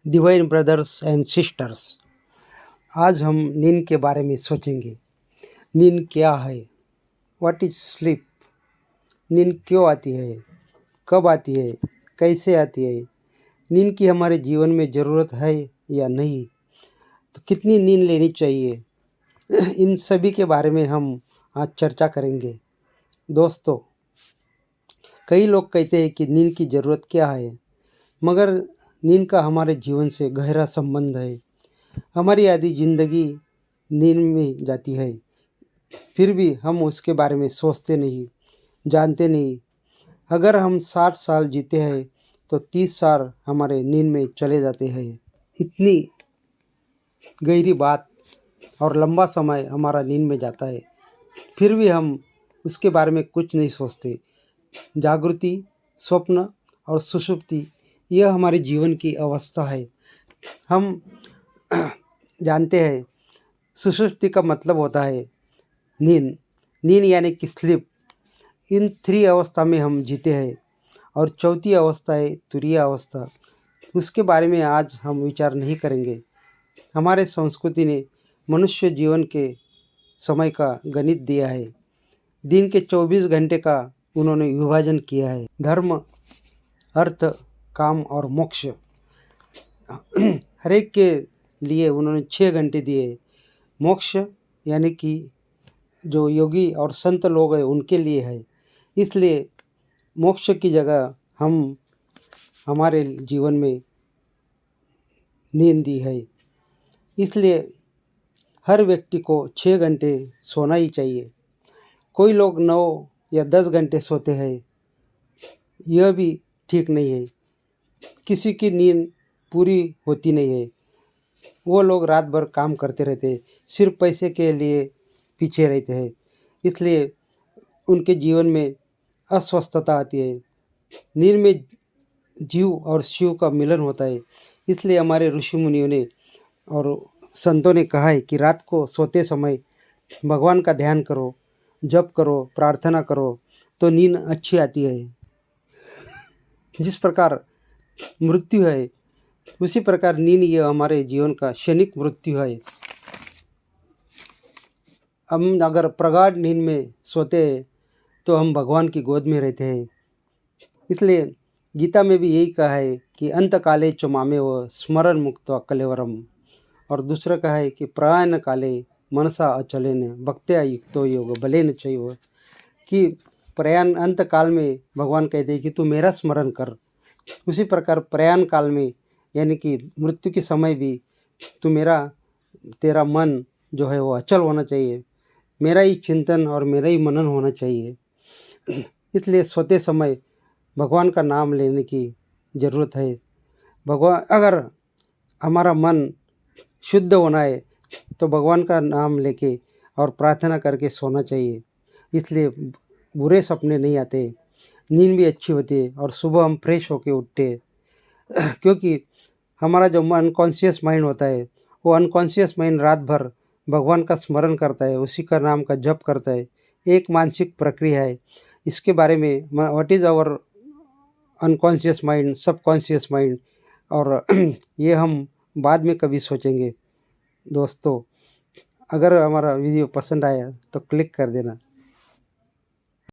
Divine brothers and sisters, आज हम नींद के बारे में सोचेंगे। नींद क्या है? What is sleep? नींद क्यों आती है? कब आती है? कैसे आती है? नींद की हमारे जीवन में ज़रूरत है या नहीं? तो कितनी नींद लेनी चाहिए? इन सभी के बारे में हम आज चर्चा करेंगे। दोस्तों, कई लोग कहते हैं कि नींद की ज़रूरत क्या है, मगर नींद का हमारे जीवन से गहरा संबंध है। हमारी आधी ज़िंदगी नींद में जाती है, फिर भी हम उसके बारे में सोचते नहीं, जानते नहीं। अगर हम 60 साल जीते हैं तो 30 साल हमारे नींद में चले जाते हैं। इतनी गहरी बात और लंबा समय हमारा नींद में जाता है, फिर भी हम उसके बारे में कुछ नहीं सोचते। जागृति, स्वप्न और सुषुप्ति, यह हमारे जीवन की अवस्था है। हम जानते हैं सुषुप्ति का मतलब होता है नींद। नींद यानी कि स्लीप। इन 3 अवस्था में हम जीते हैं और चौथी अवस्था है तुरीय अवस्था। उसके बारे में आज हम विचार नहीं करेंगे। हमारे संस्कृति ने मनुष्य जीवन के समय का गणित दिया है। दिन के 24 घंटे का उन्होंने विभाजन किया है। धर्म, अर्थ, काम और मोक्ष, हर एक के लिए उन्होंने 6 घंटे दिए। मोक्ष यानी कि जो योगी और संत लोग हैं उनके लिए है, इसलिए मोक्ष की जगह हम हमारे जीवन में नींद दी है। इसलिए हर व्यक्ति को 6 घंटे सोना ही चाहिए। कोई लोग 9 या 10 घंटे सोते हैं, यह भी ठीक नहीं है। किसी की नींद पूरी होती नहीं है। वो लोग रात भर काम करते रहते हैं, सिर्फ पैसे के लिए पीछे रहते हैं, इसलिए उनके जीवन में अस्वस्थता आती है। नींद में जीव और शिव का मिलन होता है। इसलिए हमारे ऋषि मुनियों ने और संतों ने कहा है कि रात को सोते समय भगवान का ध्यान करो, जप करो, प्रार्थना करो, तो नींद अच्छी आती है। जिस प्रकार मृत्यु है, उसी प्रकार नींद यह हमारे जीवन का क्षणिक मृत्यु है। हम अगर प्रगाढ़ नींद में सोते हैं तो हम भगवान की गोद में रहते हैं। इसलिए गीता में भी यही कहा है कि अंत काले च मामेव स्मरण मुक्त्वा कलेवरम, और दूसरा कहा है कि प्रयाण काले मनसा अचलेन भक्त्या युक्तो योग बलेन चैव, कि प्रयाण अंत काल में भगवान कहते हैं कि तू मेरा स्मरण कर। उसी प्रकार प्रयाण काल में यानी कि मृत्यु के समय भी तेरा मन जो है वो अचल होना चाहिए। मेरा ही चिंतन और मेरा ही मनन होना चाहिए। इसलिए सोते समय भगवान का नाम लेने की ज़रूरत है। अगर हमारा मन शुद्ध होना है तो भगवान का नाम लेके और प्रार्थना करके सोना चाहिए। इसलिए बुरे सपने नहीं आते, नींद भी अच्छी होती है और सुबह हम फ्रेश होके उठते हैं। क्योंकि हमारा जो अनकॉन्शियस माइंड होता है, वो अनकॉन्शियस माइंड रात भर भगवान का स्मरण करता है, उसी का नाम का जप करता है। एक मानसिक प्रक्रिया है। इसके बारे में what is our unconscious mind, subconscious mind, और ये हम बाद में कभी सोचेंगे। दोस्तों, अगर हमारा वीडियो पसंद आया तो क्लिक कर देना।